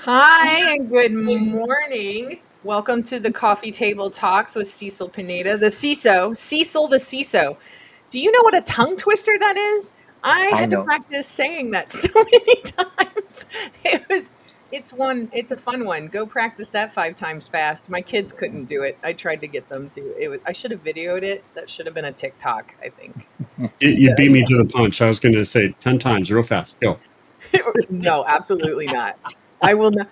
Hi, and good morning. Welcome to the Coffee Table Talks with Cecil Pineda, the CISO, Cecil the CISO. Do you know what a tongue twister that is? I I had to know. practice saying that so many times. It's a fun one. Go practice that 5 times fast. My kids couldn't do it. I tried to get them to. I should have videoed it. That should have been a TikTok, I think. You beat me to the punch. I was going to say 10 times real fast. Go. No, absolutely not. I will not.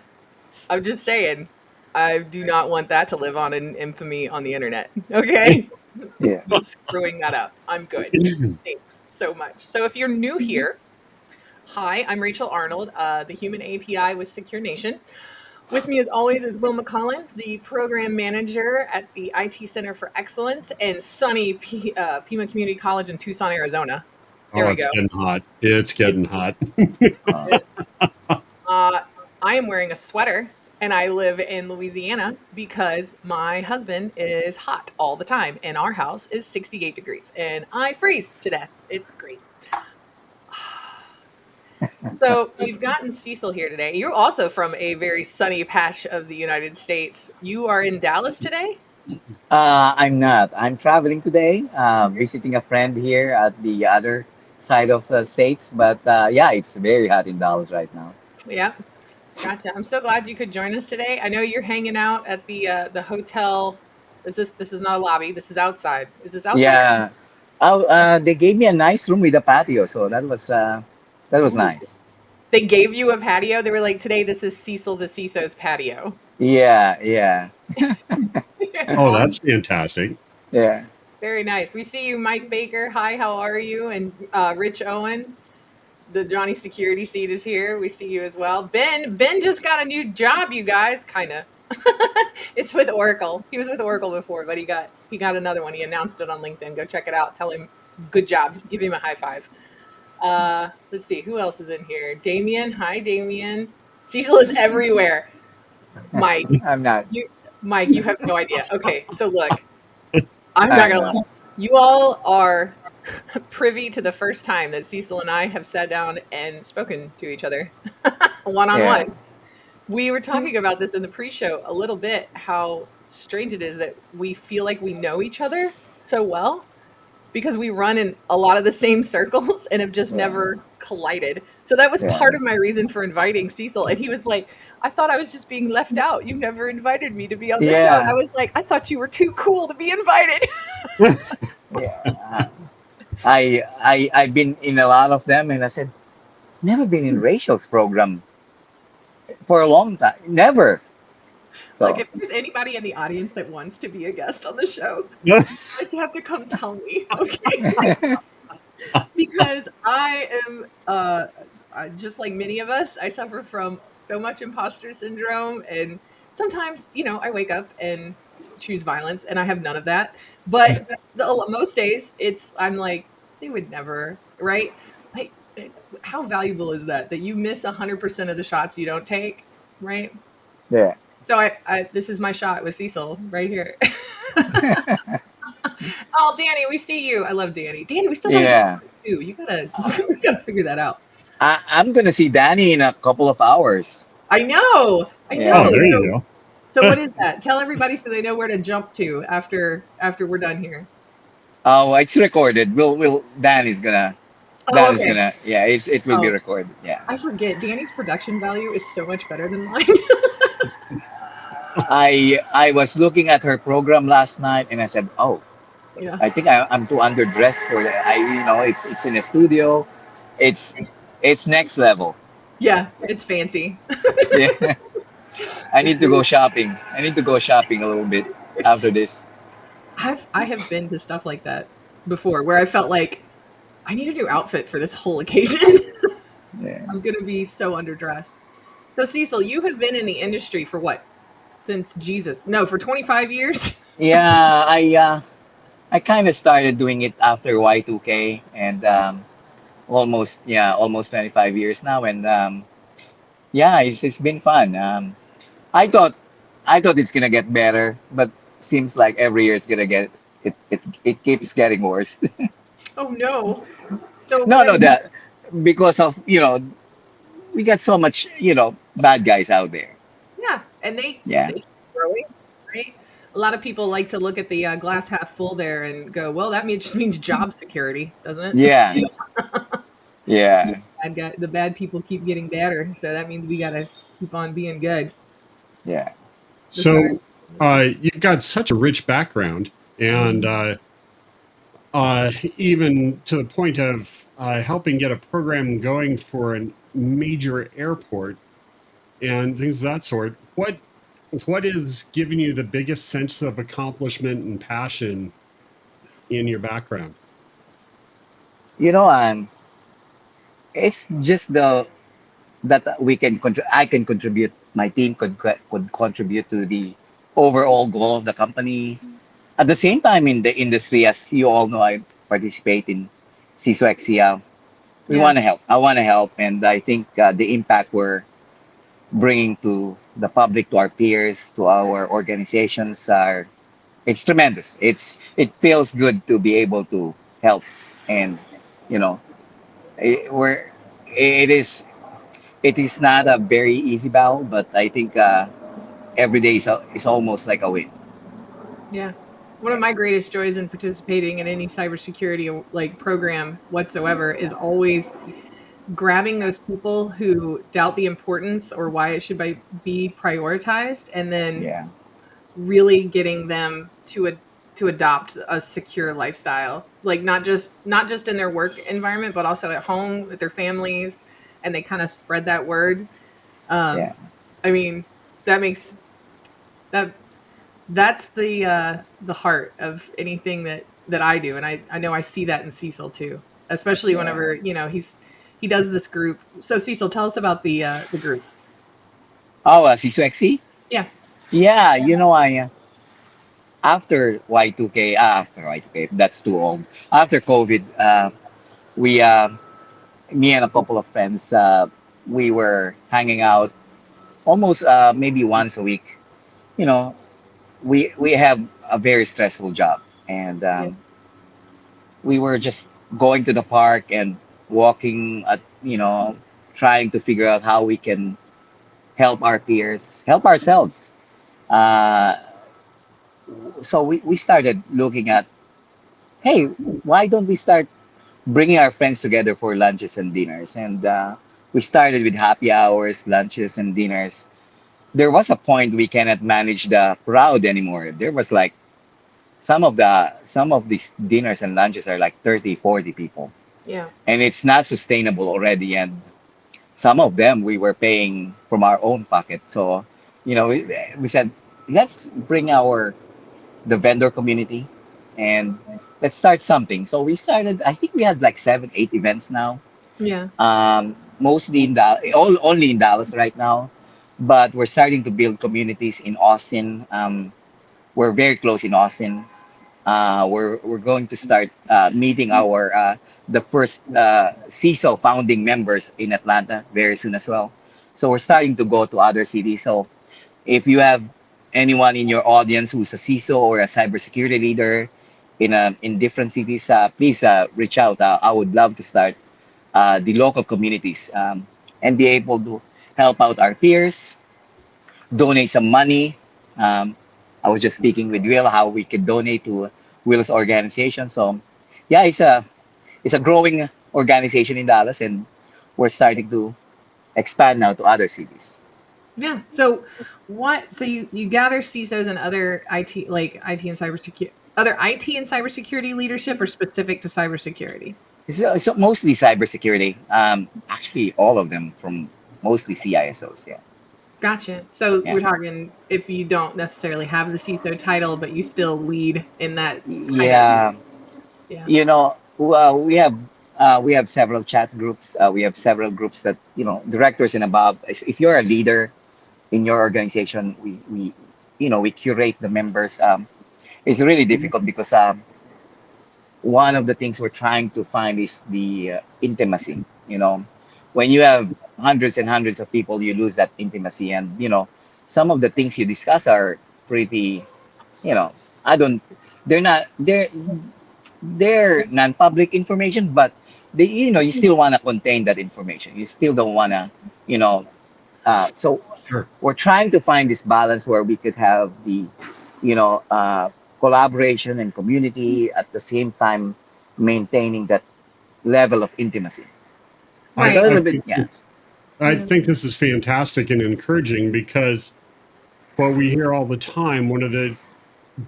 I'm just saying, I do not want that to live on in infamy on the internet. Okay? Yeah. You screwing that up. I'm good. Thanks so much. So if you're new here, hi, I'm Rachel Arnold, the Human API with Secure Nation. With me, as always, is Will McCullen, the program manager at the IT Center for Excellence in sunny PIMA Community College in Tucson, Arizona. There Oh, we it's go. getting hot. It's getting hot. Uh, Uh, I am wearing a sweater and I live in Louisiana because my husband is hot all the time and our house is 68 degrees and I freeze to death. It's great. So we've gotten Cecil here today. You're also from a very sunny patch of the United States. You are in Dallas today? I'm not. I'm traveling today, visiting a friend here at the other side of the states. But yeah, it's very hot in Dallas right now. Yeah. Gotcha. I'm so glad you could join us today. I know you're hanging out at the hotel. This is not a lobby. This is outside. Is this outside? Yeah. Oh, they gave me a nice room with a patio, so that was Ooh. nice. They gave you a patio. They were like, "Today, this is Cecil the CISO's patio." Yeah, yeah, Oh, that's fantastic. yeah. Very nice. We see you, Mike Baker. Hi, how are you? And Rich Owen, the Johnny Security seat is here. We see you as well. Ben just got a new job, you guys. Kind of. It's with Oracle. He was with Oracle before, but he got another one. He announced it on LinkedIn. Go check it out. Tell him good job. Give him a high five. Let's see who else is in here. Damien. Hi, Damien. Cecil is everywhere. Mike, I'm not. you have no idea. Okay, so look, I'm not I'm gonna not. lie. You all are privy to the first time that Cecil and I have sat down and spoken to each other one on Yeah, one. We were talking about this in the pre-show a little bit, how strange it is that we feel like we know each other so well because we run in a lot of the same circles and have just yeah, never collided. So that was yeah, part of my reason for inviting Cecil. And he was like, I thought I was just being left out. You never invited me to be on the show. And I yeah, was like, I thought you were too cool to be invited. yeah. I've been in a lot of them, and I said never been in Rachel's program for a long time. Never. Like, So if there's anybody in the audience that wants to be a guest on the show, you guys have to come tell me, okay? Because I am, just like many of us, I suffer from so much imposter syndrome. And sometimes, I wake up and choose violence, and I have none of that. But most days, I'm like, they would never, right? I, how valuable is that you miss 100% of the shots you don't take, right? yeah. So this is my shot with Cecil right here. Oh, Danny, we see you. I love Danny. Danny, we still got to get Yeah. you too. You gotta, Uh, we gotta figure that out. I'm gonna see Danny in a couple of hours. I know, I Oh, know. Yeah. there So, you so go. what is that? Tell everybody so they know where to jump to after we're done here. Oh, it's recorded. Oh, okay. Dan is gonna, yeah, it will be Oh, recorded. Yeah. I forget. Danny's production value is so much better than mine. I was looking at her program last night, and I said, oh, Yeah, I think I'm too underdressed for that. It's in a studio. It's it's next level. yeah, it's fancy. Yeah. I It's need to go very. shopping. I need to go shopping a little bit after this. I have been to stuff like that before, where I felt like I need a new outfit for this whole occasion. Yeah. I'm gonna be so underdressed. So Cecil, you have been in the industry for what? Since Jesus? No, for 25 years? Yeah, I kind of started doing it after Y2K, and almost 25 years now, and yeah, it's been fun. I thought I thought it's gonna get better, but seems like every year it keeps getting worse. Oh no. So No, when no, that because of we got so much, bad guys out there. Yeah, and they Yeah, keep growing, right? A lot of people like to look at the glass half full there and go, "Well, that just means job security, doesn't it?" yeah, yeah, The bad people keep getting badder, so that means we got to keep on being good. yeah, So Besides, you've got such a rich background, and Mhm. even to the point of helping get a program going for a major airport and things of that sort. What is giving you the biggest sense of accomplishment and passion in your background? you know, it's just the that I can contribute. My team could contribute to the overall goal of the company. At the same time, in the industry, as you all know, I participate in CISO XC. We Yeah, want to help. I want to help, and I think the impact we're bringing to the public, to our peers, to our organizations are it's tremendous. It feels good to be able to help, and you know, we're it is it is not a very easy battle, but I think every day is almost like a win. yeah. One of Yeah, my greatest joys in participating in any cybersecurity like program whatsoever is always grabbing those people who doubt the importance or why it should be prioritized, and then yeah, really getting them to adopt a secure lifestyle, like not just in their work environment but also at home with their families, and they kind of spread that word. yeah, I mean, that makes that that's the heart of anything that I do, and I know I see that in Cecil too, especially yeah. whenever he does this group. So Cecil, tell us about the group. Oh, CISO XC? Yeah, Yeah, after Y2K, after Y2K, that's too old. After COVID, we me and a couple of friends, we were hanging out almost maybe once a week. You know, we have a very stressful job, and yeah, we were just going to the park and walking at trying to figure out how we can help our peers, help ourselves. Uh, so we started looking at, hey, why don't we start bringing our friends together for lunches and dinners? And we started with happy hours, lunches, and dinners. There was a point we cannot manage the crowd anymore. There was like some of these dinners and lunches are like 30, 40 people, yeah, and it's not sustainable already. And some of them we were paying from our own pocket. So, we said, let's bring the vendor community and let's start something. So we started, I think we had like 7, 8 events now. yeah, Mostly only in Dallas right now, but we're starting to build communities in Austin. We're very close in Austin. We're going to start meeting our the first CISO founding members in Atlanta very soon as well. So we're starting to go to other cities. So if you have anyone in your audience who's a CISO or a cybersecurity leader in different cities, please reach out. I would love to start the local communities and be able to help out our peers, donate some money. Um, I was just speaking with Will how we could donate to Will's organization. So, yeah, it's a growing organization in Dallas, and we're starting to expand now to other cities. yeah. So you gather CISOs and other IT, like IT and cybersecurity, other IT and cybersecurity leadership, or specific to cybersecurity? So mostly cybersecurity. Actually, all of them from mostly CISOs. Yeah, Gotcha. So yeah, we're talking if you don't necessarily have the CISO title, but you still lead in that title. yeah. Yeah. We have several chat groups. We have several groups that directors and above. If you're a leader in your organization, we curate the members. It's really difficult because one of the things we're trying to find is the intimacy. When you have hundreds and hundreds of people, you lose that intimacy, and some of the things you discuss are pretty. You know, I don't. They're not. They're non-public information, but you still want to contain that information. You still don't want to, you know, So Sure. we're trying to find this balance where we could have the, you know, collaboration and community at the same time maintaining that level of intimacy. It's I, a Right. I little bit, think yeah, this, I Yeah. think this is fantastic and encouraging because what we hear all the time, one of the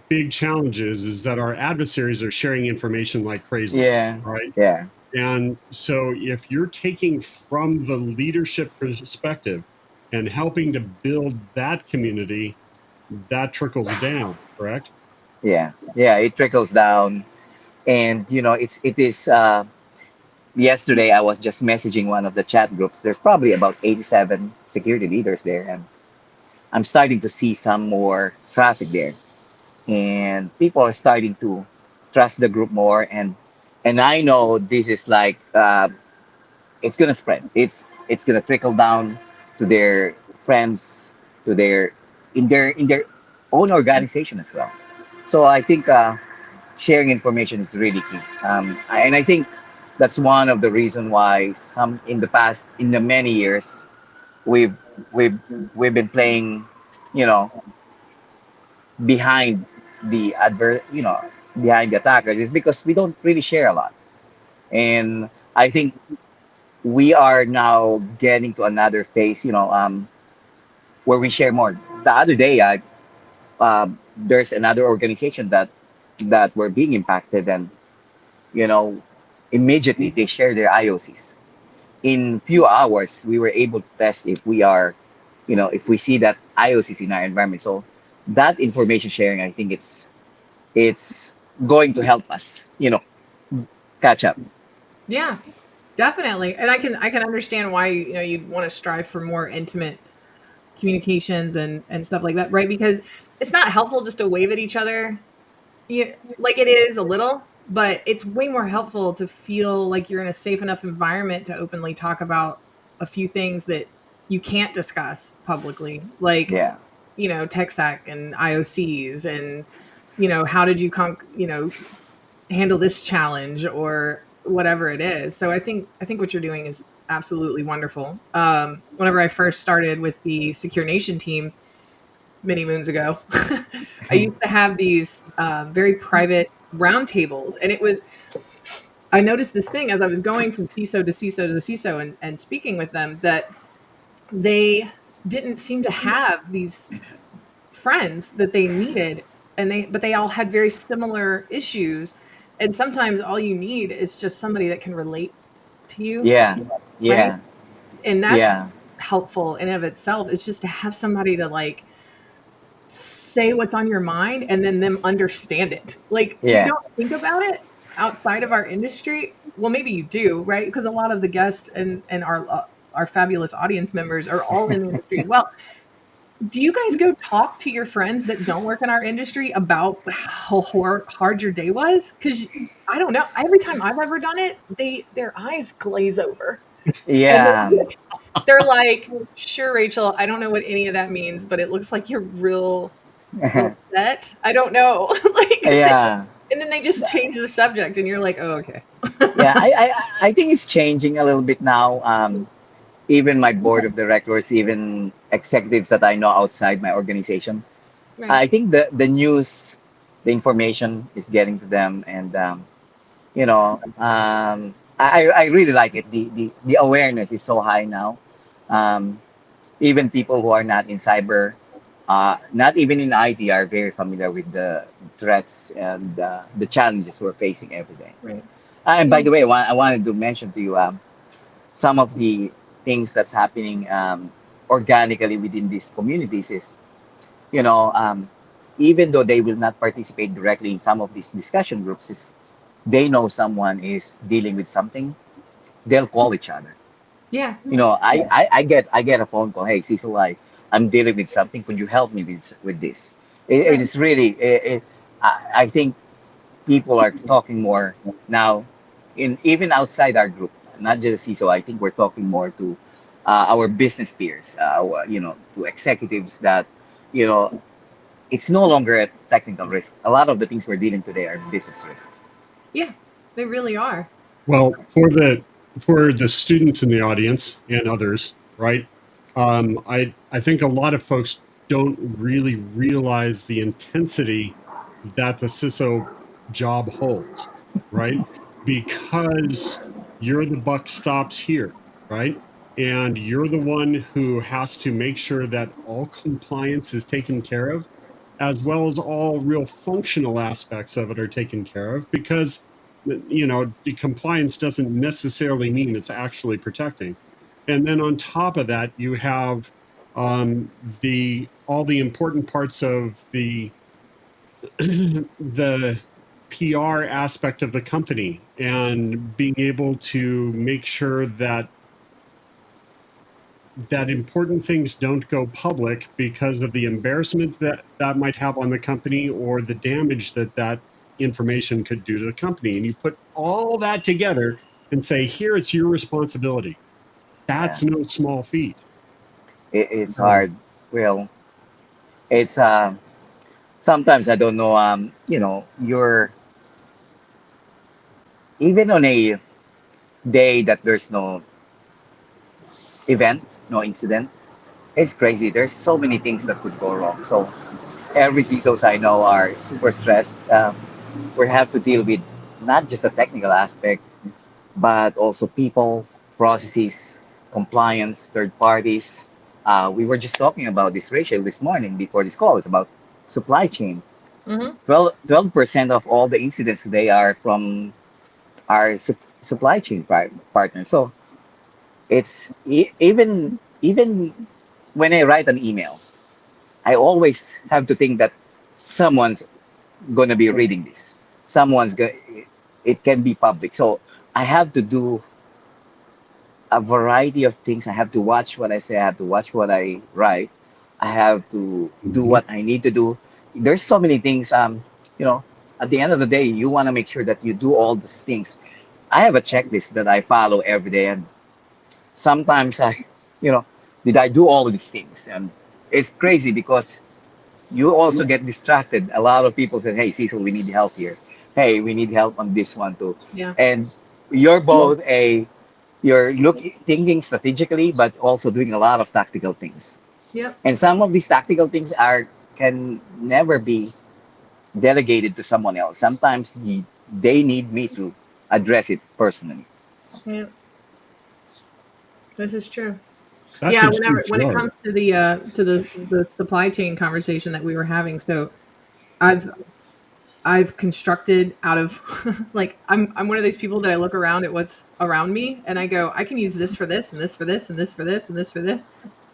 big challenges is that our adversaries are sharing information like crazy, yeah, right? yeah, And so if you're taking from the leadership perspective and helping to build that community, that trickles down, correct? yeah, yeah. It trickles down, and you know, it is. Yesterday, I was just messaging one of the chat groups. There's probably about 87 security leaders there, and I'm starting to see some more traffic there, and people are starting to trust the group more, and I know this is like it's gonna spread. It's gonna trickle down to their friends, to their in their own organization as well. So I think sharing information is really key, and I think that's one of the reason why some in the past, in the many years, we've we've we've been playing, you know, behind behind the attackers is because we don't really share a lot. And I think we are now getting to another phase, where we share more. The other day, there's another organization that were being impacted, and you know, immediately they share their IOCs. In few hours, we were able to test if we are, if we see that IOCs in our environment. So that information sharing, I think it's going to help us, catch up. Yeah, definitely. And I can understand why you'd want to strive for more intimate communications and stuff like that, right? Because it's not helpful just to wave at each other. Yeah, like it is a little, but it's way more helpful to feel like you're in a safe enough environment to openly talk about a few things that you can't discuss publicly, like Yeah. tech stack and IOCs, and how did you handle this challenge or whatever it is. So I think what you're doing is absolutely wonderful. Whenever I first started with the Secure Nation team many moons ago, I used to have these very private roundtables, and I noticed this thing as I was going from CISO to CISO to CISO and speaking with them, that they didn't seem to have these friends that they needed, but they all had very similar issues, and sometimes all you need is just somebody that can relate to you, Yeah. right? Yeah. And that's Yeah. helpful in and of itself. It's just to have somebody to like say what's on your mind and then them understand it. Like, you Yeah. don't think about it outside of our industry. Well, maybe you do, right? Because a lot of the guests and our fabulous audience members are all in the industry as well. Do you guys go talk to your friends that don't work in our industry about how hard your day was? Because I don't know. Every time I've ever done it, their eyes glaze over, and Yeah. they're like, "Sure, Rachel, I don't know what any of that means, but it looks like you're real upset." I don't know, Yeah. and then they just change the subject, and you're like, "Oh, okay." Yeah. I think it's changing a little bit now. Even my board of directors, even executives that I know outside my organization, Right. I think the news, the information is getting to them, and I really like it. The awareness is so high now. Um, Even people who are not in cyber, not even in IT, are very familiar with the threats and the challenges we're facing every day. Right. And by Yeah. the way, I wanted to mention to you some of the things that's happening organically within these communities is, you know, um, even though they will not participate directly in some of these discussion groups, is they know someone is dealing with something, they'll call each other. Yeah. I get a phone call. Hey, Cecil, I'm dealing with something. Could you help me with this? It Right. is really. I think people are talking more now, in even outside our group, not just CISO. I think we're talking more to our business peers, to executives that, you know, it's no longer a technical risk. A lot of the things we're dealing today are business risks. Yeah. They really are. Well, for the students in the audience and others, right? I think a lot of folks don't really realize the intensity that the CISO job holds, right? Because you're the buck stops here, right? And you're the one who has to make sure that all compliance is taken care of, as well as all real functional aspects of it are taken care of, because the compliance doesn't necessarily mean it's actually protecting. And then on top of that, you have the all the important parts of the the PR aspect of the company, and being able to make sure that important things don't go public because of the embarrassment that that might have on the company, or the damage that that information could do to the company. And you put all that together and say, here, it's your responsibility. Yeah, That's no small feat. it's hard. Well, it's sometimes I don't know. You're even on a day that there's no event, no incident. It's crazy. There's so many things that could go wrong. So every CISOs I know are super stressed. We have to deal with not just the technical aspect, but also people, processes, compliance, third parties. We were just talking about this, Rachel, this morning before this call. It's about supply chain. Mm-hmm. 12% of all the incidents today are from our supply chain partners. So it's even when I write an email, I always have to think that someone's going to be reading this. Someone's going. It can be public. So I have to do a variety of things. I have to watch what I say. I have to watch what I write. I have to do Mhm. what I need to do. There's so many things. You know, at the end of the day, you want to make sure that you do all these things. I have a checklist that I follow every day, and sometimes you know, did I do all of these things? And it's crazy because you also get distracted. A lot of people say, "Hey, Cecil, we need help here. Hey, we need help on this one too." Yeah. And you're both you're thinking strategically, but also doing a lot of tactical things. Yep. And some of these tactical things are can never be delegated to someone else. Sometimes they need me to address it personally. Yep. This is true. That's Yeah, a huge when it load. comes to the supply chain conversation that we were having, so I've I've constructed out of like I'm one of these people that I look around at what's around me and I go, I can use this for this and this for this and this for this and this for this.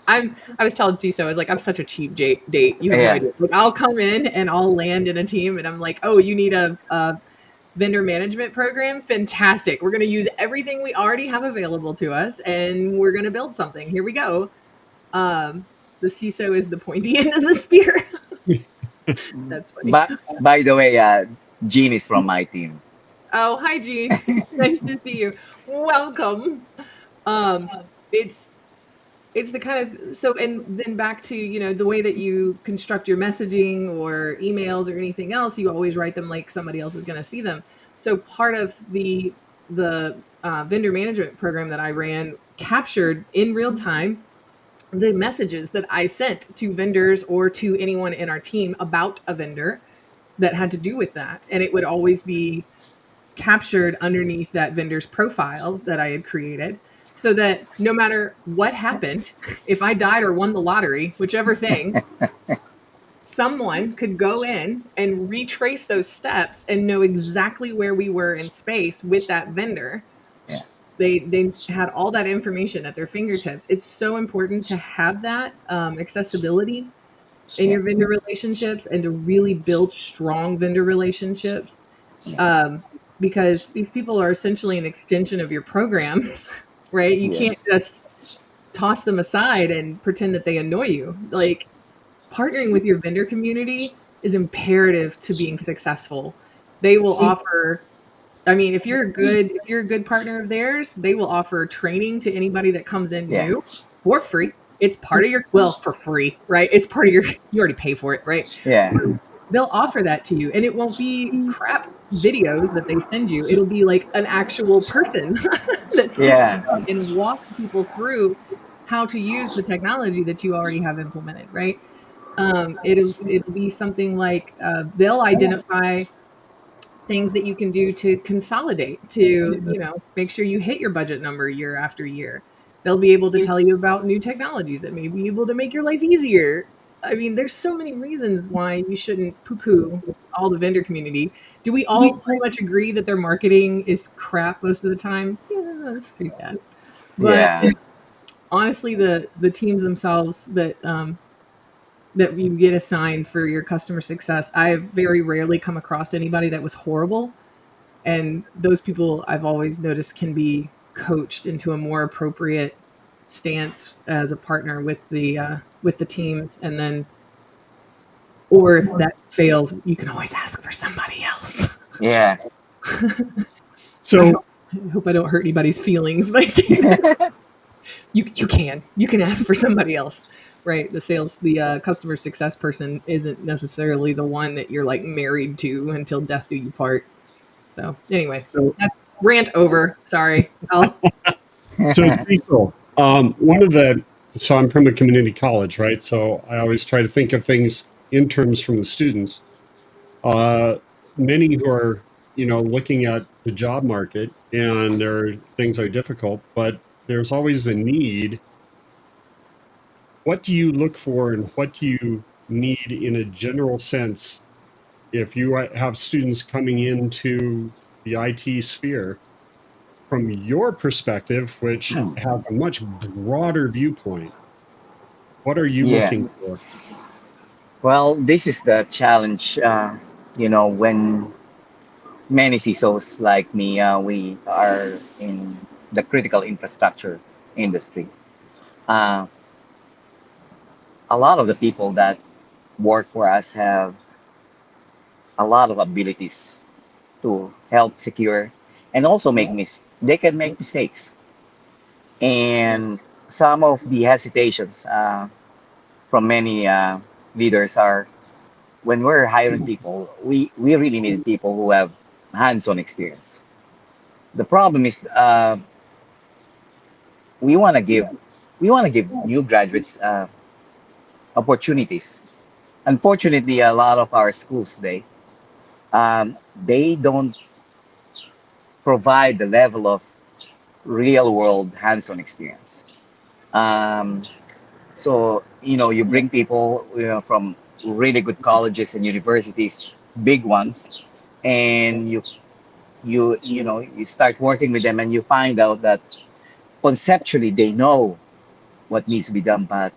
I was telling CISO, I was like, I'm such a cheap date. You have no Yeah, idea. Like, I'll come in and I'll land in a team and I'm like, oh, you need a vendor management program? Fantastic. We're going to use everything we already have available to us and we're going to build something. Here we go. Um, the CISO is the pointy end of the spear. That's funny. but by the way, Jean is from my team. Oh, hi, Jean. Nice to see you. Welcome. Um, it's it's the kind of so and then back to the way that you construct your messaging or emails or anything else, you always write them like somebody else is going to see them. So part of the vendor management program that I ran captured in real time the messages that I sent to vendors or to anyone in our team about a vendor that had to do with that, and it would always be captured underneath that vendor's profile that I had created, so that no matter what happened, if I died or won the lottery, whichever thing, someone could go in and retrace those steps and know exactly where we were in space with that vendor. Yeah, They had all that information at their fingertips. It's so important to have that accessibility in yeah, your vendor relationships and to really build strong vendor relationships, yeah, um, because these people are essentially an extension of your program, right? You yeah, can't just toss them aside and pretend that they annoy you. Like, partnering with your vendor community is imperative to being successful. They will offer, I mean, if you're a good partner of theirs, they will offer training to anybody that comes in yeah, new for free. It's part of your, well, for free, right? It's part of your, you already pay for it, right? yeah, They'll offer that to you, and it won't be crap videos that they send you. It'll be like an actual person that sits yeah, down and walks people through how to use the technology that you already have implemented, right? It'll be something like they'll identify things that you can do to consolidate to, make sure you hit your budget number year after year. They'll be able to tell you about new technologies that may be able to make your life easier. I mean, there's so many reasons why you shouldn't poo-poo all the vendor community. Do we all pretty much agree that their marketing is crap most of the time? Yeah, that's pretty bad. But Yeah. honestly, the teams themselves that you get assigned for your customer success, I have very rarely come across anybody that was horrible. And those people I've always noticed can be coached into a more appropriate stance as a partner with the teams. And then, or if that fails, you can always ask for somebody else. Yeah. So I hope I don't hurt anybody's feelings by saying that. You can ask for somebody else, right? The customer success person isn't necessarily the one that you're like married to until death do you part. So anyway, so that's rant over. Sorry. so Cecil, so I'm from a community college, right? So I always try to think of things in terms from the students. Uh, Many who are, looking at the job market, and there are things that are difficult, but there's always a need. What do you look for, and what do you need in a general sense if you have students coming into the IT sphere from your perspective, which has a much broader viewpoint? What are you Yeah. looking for? Well, this is the challenge. When many CISOs like me, we are in the critical infrastructure industry. Uh, a lot of the people that work for us have a lot of abilities to help secure and also they can make mistakes. And some of the hesitations from many leaders are when we're hiring people, we really need people who have hands-on experience. The problem is we want to give we want to give new graduates opportunities. Unfortunately, a lot of our schools today they don't provide the level of real world hands-on experience. Um, so you bring people from really good colleges and universities, big ones, and you start working with them, and you find out that conceptually they know what needs to be done, but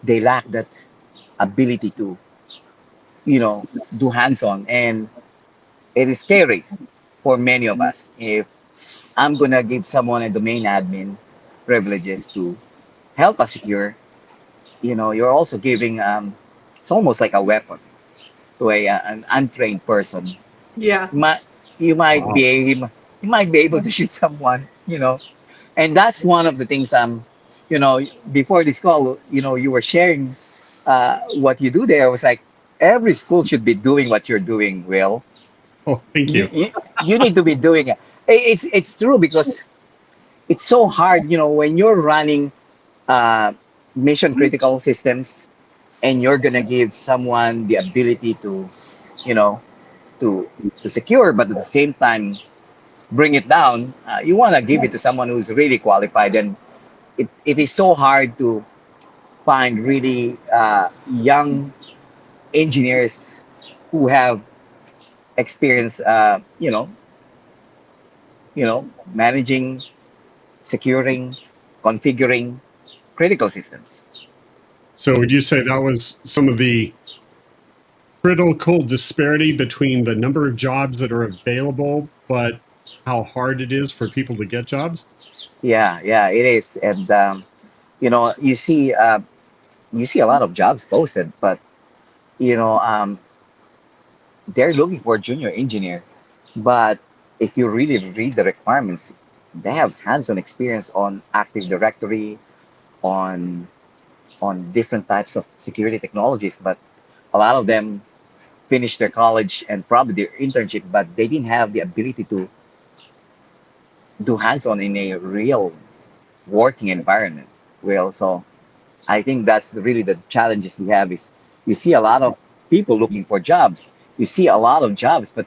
they lack that ability to do hands-on, and it is scary for many of us if I'm gonna give someone a domain admin privileges to help us secure. You're also giving it's almost like a weapon to an untrained person. Yeah. You might you might Wow. be able, you might be able to shoot someone, and that's one of the things. You know, before this call, you were sharing what you do there. I was like, every school should be doing what you're doing, Will. Oh, thank You you. you, you need to be doing it. It's true because it's so hard, when you're running uh, mission critical systems and you're gonna give someone the ability to, you know, to to secure, but at the same time bring it down. You want to give it to someone who's really qualified, and it is so hard to find really young engineers who have experience, managing, securing, configuring critical systems. So would you say that was some of the critical disparity between the number of jobs that are available, but how hard it is for people to get jobs? Yeah, yeah, it is, and you see a lot of jobs posted, but you know, they're looking for a junior engineer. But if you really read the requirements, they have hands-on experience on Active Directory, on different types of security technologies. But a lot of them finished their college and probably their internship, but they didn't have the ability to do hands-on in a real working environment. Will. So I think that's really the challenges we have is you see a lot of people looking for jobs. You see a lot of jobs, but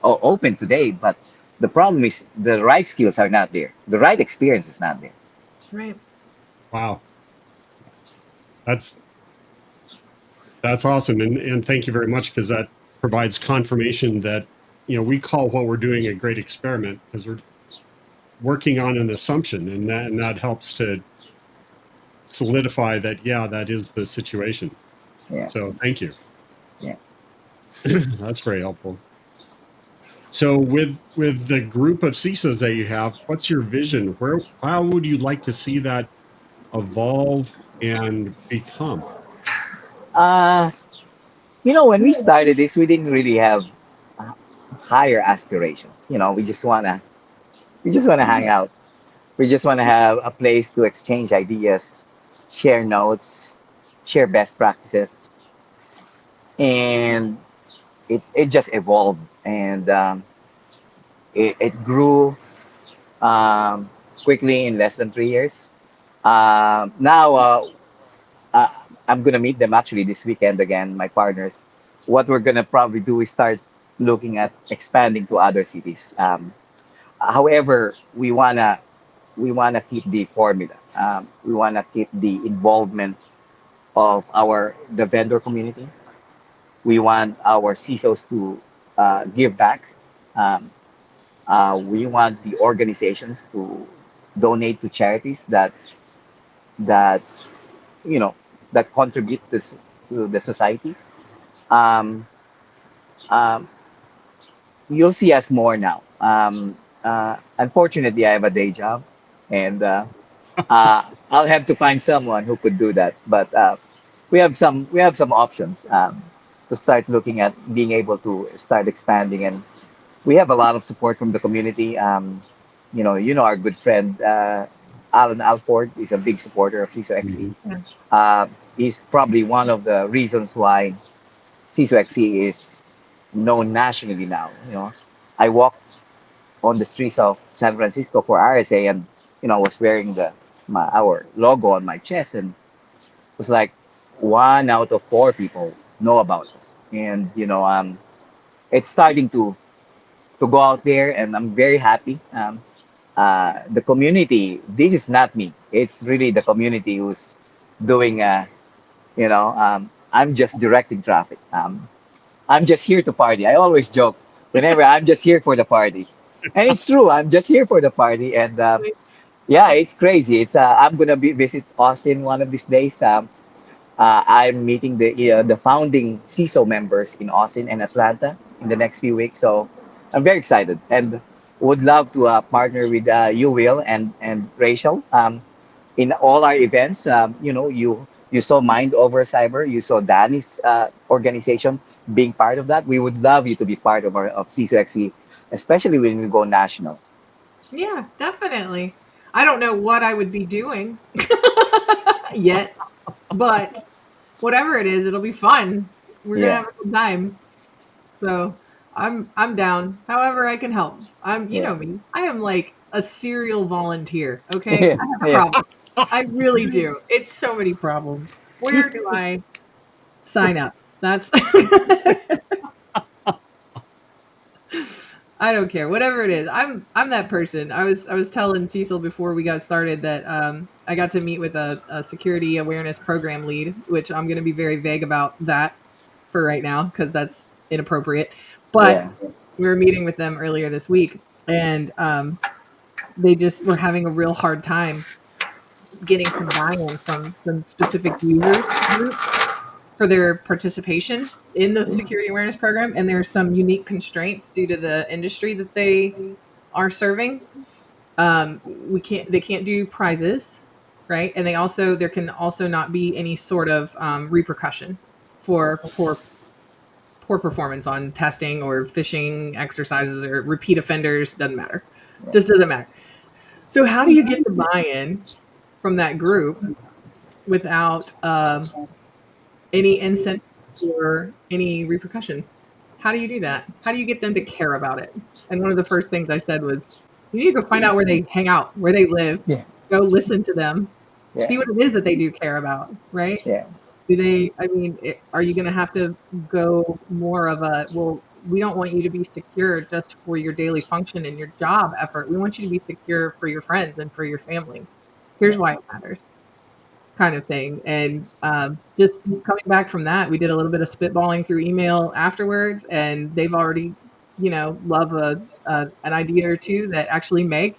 open today. But the problem is the right skills are not there. The right experience is not there. Right. Wow. That's awesome. And thank you very much, because that provides confirmation that, we call what we're doing a great experiment, because we're working on an assumption, and that helps to solidify that, yeah, that is the situation. Yeah. So thank you. Yeah. That's very helpful. So with the group of CISOs that you have, what's your vision? How would you like to see that evolve and become? When we started this, we didn't really have uh, higher aspirations. We just wanna hang out. We just wanna have a place to exchange ideas, share notes, share best practices, and it just evolved, and it grew um, quickly in less than 3 years. Now uh, I'm gonna meet them actually this weekend again, my partners. What we're gonna probably do is start looking at expanding to other cities. However, we wanna keep the formula. We wanna keep the involvement of the vendor community. We want our CISOs to give back. Um, we want the organizations to donate to charities that you know that contribute to the society. Um, um, you'll see us more now. Unfortunately, I have a day job, and I'll have to find someone who could do that. But we have some options to start looking at being able to start expanding, and we have a lot of support from the community. Our good friend Alan Alford is a big supporter of CISO XC. Mhm. Yeah. He's probably one of the reasons why CISO XC is known nationally now. I walked on the streets of San Francisco for RSA, and I was wearing our logo on my chest, and it was like 1 out of 4 people know about us, and it's starting to go out there, and I'm very happy. The community, this is not me. It's really the community who's doing. I'm just directing traffic. I'm just here to party. I always joke whenever I'm just here for the party, and it's true. I'm just here for the party, and yeah, it's crazy. I'm gonna visit Austin one of these days. I'm meeting the founding CISO members in Austin and Atlanta in the next few weeks. So I'm very excited and would love to partner with you, Will, and Rachel, in all our events. You saw Mind Over Cyber. You saw Danny's organization being part of that. We would love you to be part of CISO XE, especially when we go national. Yeah, definitely. I don't know what I would be doing yet, but whatever it is, it'll be fun. We're gonna Yeah, have a good time. So I'm down. However I can help. You yeah, know me. I am like a serial volunteer. Okay, yeah, I have yeah. problems. I really do. It's so many problems. Where do I sign up? That's I don't care. Whatever it is. I'm that person. I was telling Cecil before we got started that I got to meet with a security awareness program lead, which I'm going to be very vague about that for right now because that's inappropriate. But Yeah. we were meeting with them earlier this week, and they just were having a real hard time getting some buy-in from some specific users group for their participation in the security awareness program, and there's some unique constraints due to the industry that they are serving. They can't do prizes, right? And there can also not be any sort of repercussion for poor performance on testing or phishing exercises or repeat offenders. Doesn't matter. Just doesn't matter. So how do you get the buy-in from that group without any incentive or any repercussion? How do you do that? How do you get them to care about it? And one of the first things I said was, you need to go find out where they hang out, where they live, Yeah. go listen to them, Yeah. see what it is that they do care about, right? Yeah. Do they, I mean, are you going to have to go more of a, well, we don't want you to be secure just for your daily function and your job effort. We want you to be secure for your friends and for your family. Here's why it matters, kind of thing. And just coming back from that, we did a little bit of spitballing through email afterwards, and they've already, love an idea or two that actually Meg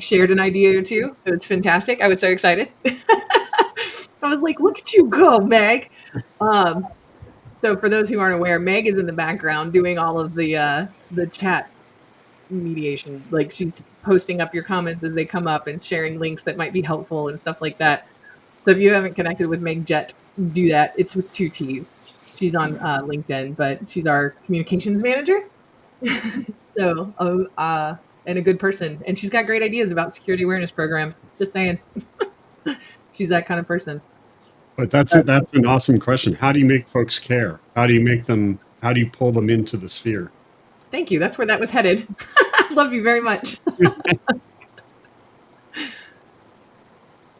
shared an idea or two. It was fantastic. I was so excited. I was like, look at you go, Meg. So for those who aren't aware, Meg is in the background doing all of the chat mediation. Like, she's posting up your comments as they come up and sharing links that might be helpful and stuff like that. So if you haven't connected with Meg Jet, do that. It's with 2 T's. She's on LinkedIn, but she's our communications manager. So, and a good person. And she's got great ideas about security awareness programs. Just saying. She's that kind of person. But that's it. That's an awesome question. How do you make folks care? How do you pull them into the sphere? Thank you. That's where that was headed. Love you very much.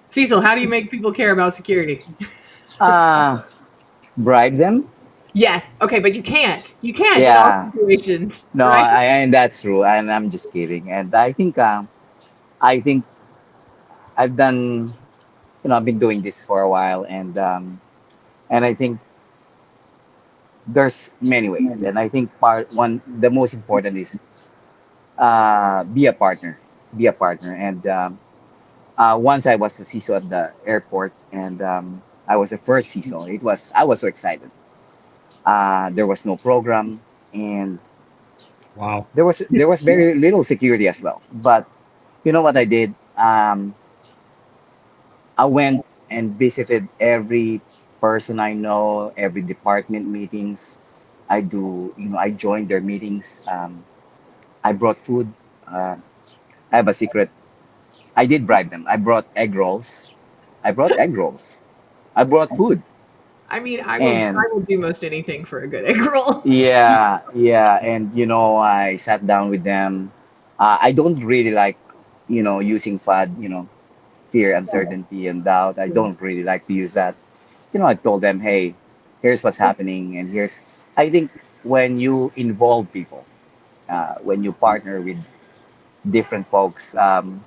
Cecil, how do you make people care about security? Bribe them. Yes. Okay, but you can't. You can't in Yeah. all situations. No, Right? and that's true. And I'm just kidding. And I think I've done, I've been doing this for a while, and I think there's many ways. And I think the most important is be a partner. Be a partner. And once I was the CISO at the airport, and I was the first CISO. I was so excited. There was no program, and Wow. there was very little security as well. But you know what I did? I went and visited every person I know, every department meetings. I joined their meetings. I brought food. Uh, I have a secret. I did bribe them. I brought egg rolls. I brought egg rolls. I brought food. I mean, I And will do most anything for a good egg roll. yeah, yeah. And, I sat down with them. I don't really like, using FUD, fear, uncertainty, and doubt. I don't really like to use that. I told them, hey, here's what's happening. And I think when you involve people, when you partner with different folks, um,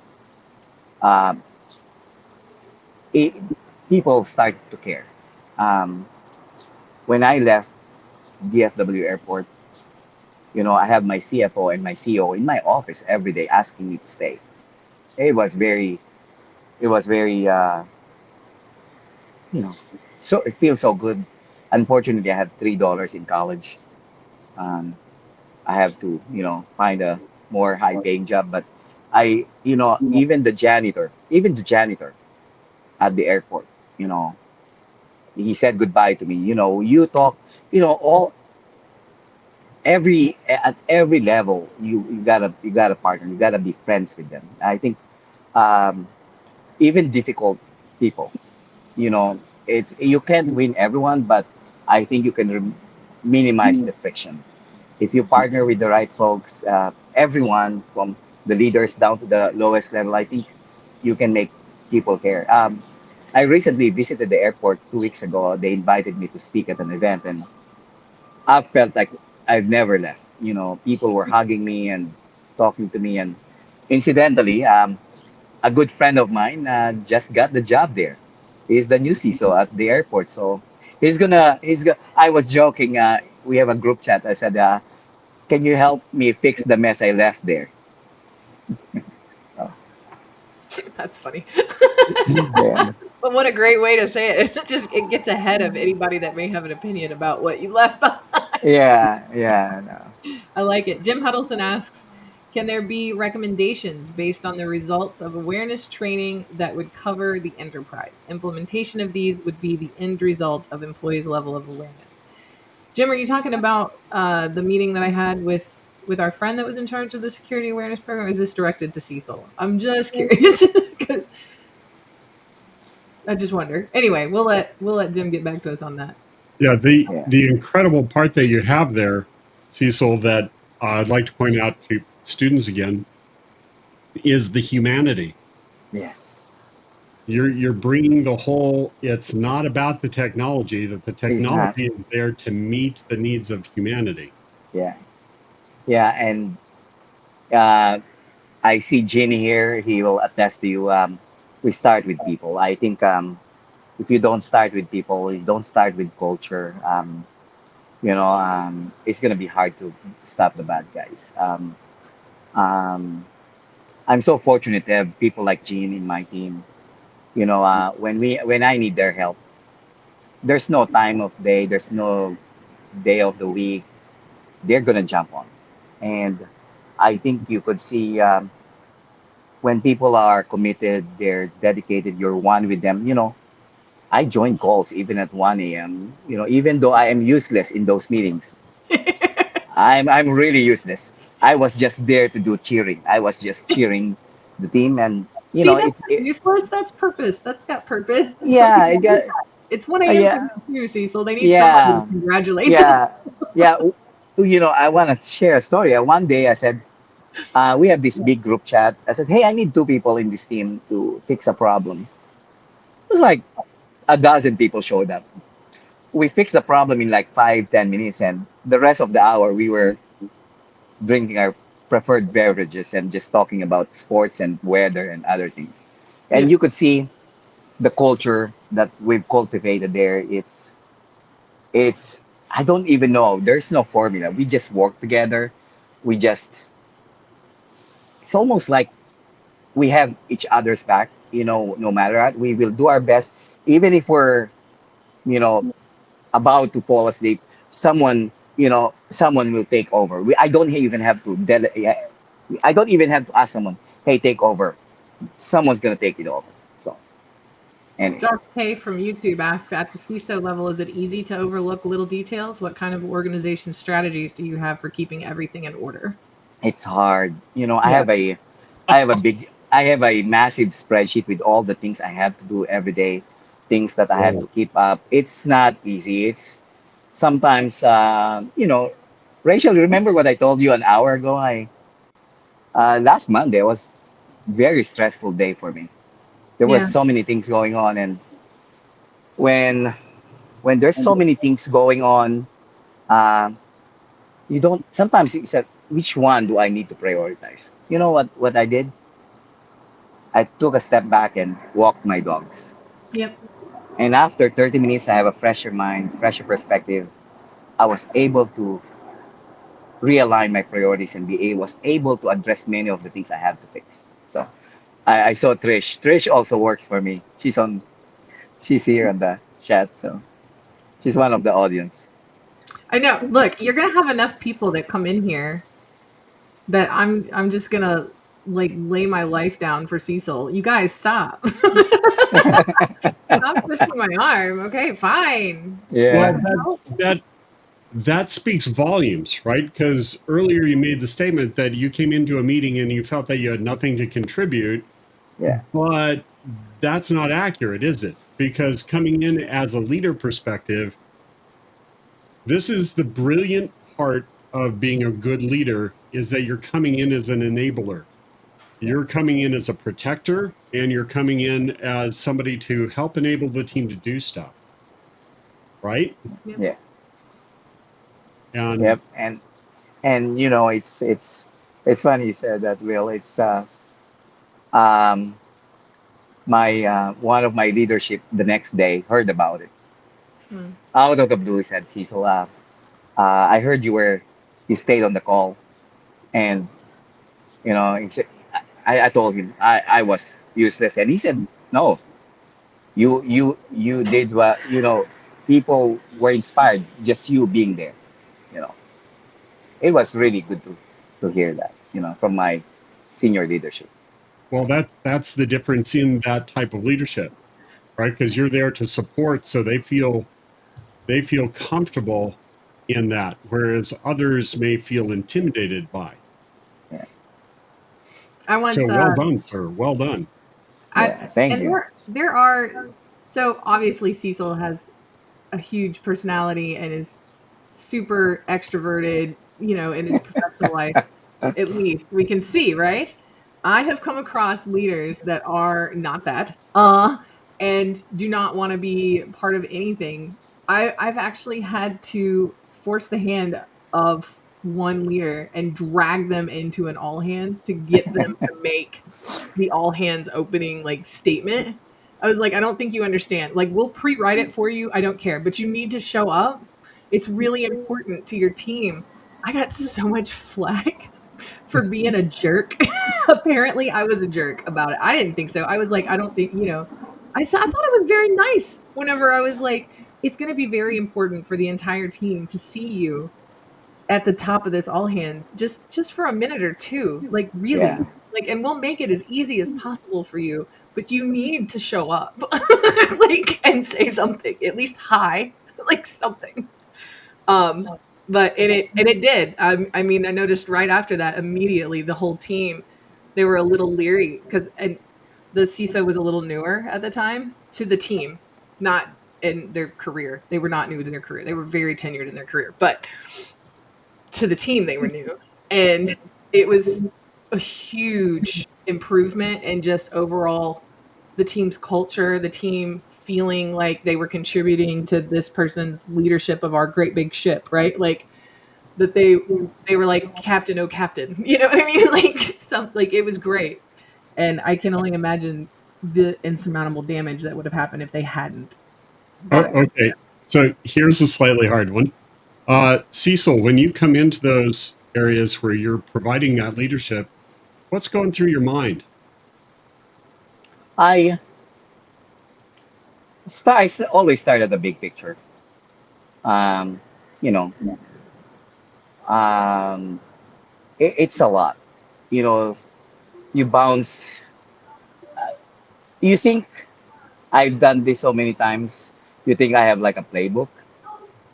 it, people start to care. Um, when I left DFW Airport, I have my CFO and my CEO in my office every day asking me to stay. It was very, it was very, you know, so it feels so good. Unfortunately, I have $3 in college. Um, I have to, find a more high-paying job. But even the janitor at the airport, you know, he said goodbye to me. You talk, all at every level, you gotta partner, you gotta be friends with them. I think um, even difficult people, it's you can't win everyone, but I think you can minimize the friction if you partner with the right folks. Everyone from the leaders down to the lowest level, I think you can make people care. I recently visited the airport 2 weeks ago. They invited me to speak at an event, and I felt like I've never left. People were hugging me and talking to me. And incidentally, a good friend of mine just got the job there. He's the new CISO at the airport. So I was joking. We have a group chat. I said, can you help me fix the mess I left there? Oh, That's funny. yeah. But what a great way to say it. It gets ahead of anybody that may have an opinion about what you left behind. Yeah. Yeah. No. I like it. Jim Huddleston asks, can there be recommendations based on the results of awareness training that would cover the enterprise? Implementation of these would be the end result of employees' level of awareness. Jim, are you talking about the meeting that I had with our friend that was in charge of the security awareness program? Or is this directed to Cecil? I'm just curious because I just wonder. Anyway, we'll let Jim get back to us on that. Yeah, Yeah. the incredible part that you have there, Cecil, that I'd like to point out to students again, is the humanity. Yeah. You're bringing the whole. It's not about the technology. That the It's not. technology is there to meet the needs of humanity. Yeah. Yeah. And uh, I see Ginny here. He will attest to you. We start with people. I think if you don't start with people, you don't start with culture. It's gonna be hard to stop the bad guys. Um, I'm so fortunate to have people like Gene in my team. When I need their help, there's no time of day, there's no day of the week. They're gonna jump on, and I think you could see when people are committed, they're dedicated. You're one with them. I join calls even at 1 a.m. Even though I am useless in those meetings, I'm really useless. I was just there to do cheering. I was just cheering the team, and See, that's not it useless. That's purpose. That's got purpose. Some yeah, people it need got that. It's 1 a.m. for yeah, them too, Cecil. They need somebody to yeah, congratulate them. yeah, yeah. I want to share a story. One day I said, we have this big group chat. I said, hey, I need two people in this team to fix a problem. It was like a dozen people showed up. We fixed the problem in like 5, 10 minutes, and the rest of the hour we were drinking our preferred beverages and just talking about sports and weather and other things. And Yeah. you could see the culture that we've cultivated there. It's I don't even know. There's no formula. We just work together. We just it's almost like we have each other's back, no matter what. We will do our best, even if we're, you know, about to fall asleep. Someone will take over. I don't even have to I don't even have to ask someone, hey, take over. Someone's gonna take it over. So anyway, Josh K from YouTube asks, at the CISO level, is it easy to overlook little details? What kind of organization strategies do you have for keeping everything in order? it's hard. Yeah. I have a massive spreadsheet with all the things I have to do every day, things that I have Whoa. to keep up. It's not easy. It's sometimes, Rachel, remember what I told you an hour ago? Last Monday was very stressful day for me. There were Yeah. so many things going on, and when when there's so many things going on, uh, you don't. Sometimes it's a, which one do I need to prioritize? You know what I did? I took a step back and walked my dogs. Yep. And after 30 minutes, I have a fresher mind, fresher perspective. I was able to realign my priorities and was able to address many of the things I have to fix. So I saw Trish. Trish also works for me. She's here on the chat, so she's one of the audience. I know. Look, you're gonna have enough people that come in here that I'm just gonna like lay my life down for Cecil. You guys stop. Stop twisting my arm. Okay, fine. Well, Yeah, that speaks volumes, right? Because earlier you made the statement that you came into a meeting and you felt that you had nothing to contribute, yeah, but that's not accurate, is it? Because coming in as a leader perspective, this is the brilliant part of being a good leader is that you're coming in as an enabler. yeah, You're coming in as a protector and you're coming in as somebody to help enable the team to do stuff, right? Yep. yeah, And yep. And it's funny you said that, Will. It's um my one of my leadership the next day heard about it Mm. out of the blue. He said, Cecil, I heard you stayed on the call, and he said, I told him I was useless, and he said, no, you did what, people were inspired just you being there. You know, it was really good to hear that, from my senior leadership. well, that's the difference in that type of leadership, right? Because you're there to support, so they feel comfortable in that, whereas others may feel intimidated by. Yeah, I So once well done, sir. Well done. I yeah. Thank and you. there are so obviously Cecil has a huge personality and is super extroverted, in his professional life, at least we can see, right? I have come across leaders that are not that, and do not want to be part of anything. I've actually had to force the hand of one leader and drag them into an all hands to get them to make the all hands opening like statement. I was like, I don't think you understand. Like, we'll pre-write it for you. I don't care, but you need to show up. It's really important to your team. I got so much flack for being a jerk. Apparently, I was a jerk about it. I didn't think so. I was like, I don't think, I thought it was very nice whenever I was like, it's going to be very important for the entire team to see you at the top of this all hands just for a minute or two, like really, Yeah. like, and we'll make it as easy as possible for you, but you need to show up like and say something, at least hi, like something. But it did. I mean, I noticed right after that, immediately the whole team, they were a little leery because and the CISO was a little newer at the time to the team, not in their career. They were not new in their career. They were very tenured in their career, but to the team they were new. And it was a huge improvement in just overall the team's culture, the team feeling like they were contributing to this person's leadership of our great big ship, right? Like that they were like captain, oh captain, you know what I mean? Like it was great. And I can only imagine the insurmountable damage that would have happened if they hadn't brought it. Okay, so here's a slightly hard one. Cecil, when you come into those areas where you're providing that leadership, what's going through your mind? I always start at the big picture. Um, you know, um, it's a lot. You know, you bounce. You think I've done this so many times. You think I have like a playbook.